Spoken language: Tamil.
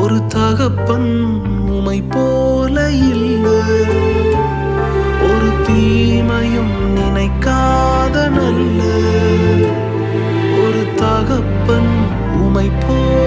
ஒரு தகப்பன் உமை போல இல்லை, ஒரு தீமையும் நினைக்காத நல்ல ஒரு தகப்பன் உமை போல